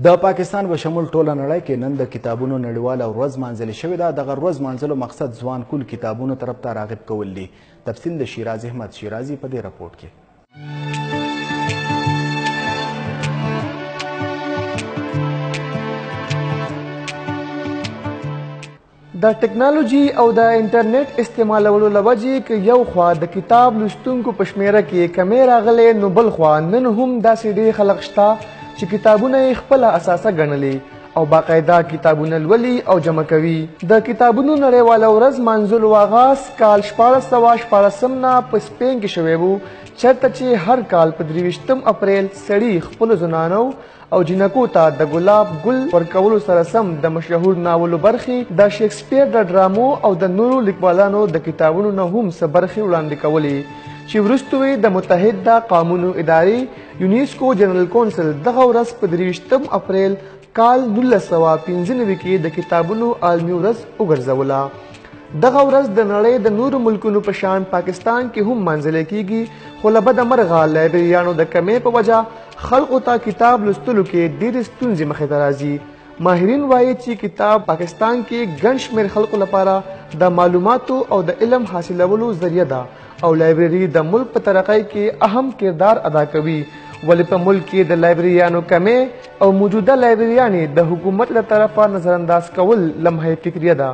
د پاکستان په شمول ټوله نړۍ کې نن د کتابونو نړیواله ورځ مانځلې شوې ده. دغه ورځ مانځلو مقصد ځوان کول کتابونو طرف ته راغب کول دي. تفصیل د شیراز احمد شیرازي په دې راپورټ کې. د ټکنالوژي او د انټرنیټ استعمالولو له وجې که یو خوا د کتاب لوستونکو په شمیره کې کمې راغلې، نو بل خوا نن هم داسې ډېر خلک شته چې کتابونه یې خپله اساسه ګڼلې او باقاعده کتابونه لولي او جمع کوي. د کتابونو نړیواله ورځ مانځلو آغاز کال 1414 نه په سپین کې شوی و، چېرته چې هر کال په 23 اپریل سړي خپلو زنانو او جنکو ته د ګلاب ګل ورکولو سره سم د مشهور ناولو برخې، د شیکسپیر د ډرامو او د نورو لیکوالانو د کتابونو نه هم څه برخې وړاندې کولې چې وروسته یې د متحده قومونو ادارې یونیسکو جنرال کونسل دغه ورځ په 23 اپریل کال 1995 کې د کتابونو عالمي ورځ وګرځوله. دغه ورځ د نړۍ د نورو ملکونو په شان پاکستان کې هم مانځل کیږي، خو له بده مرغه لایبریانو د کمې په وجه خلکو ته کتاب لوستلو کې ډېرې ستونزې مخې ته راځي. ماهرین وایي چې کتاب پاکستان کې ګڼ شمېر خلکو لپاره د معلوماتو او د علم حاصلولو ذریعه ده او لایبرري د ملک په ترقۍ کې اهم کردار ادا کوي، ولې په ملک کې د لایبریانو کمې او موجوده لایبریانې د حکومت له طرفه نظرانداز کول لمحه فکریه ده.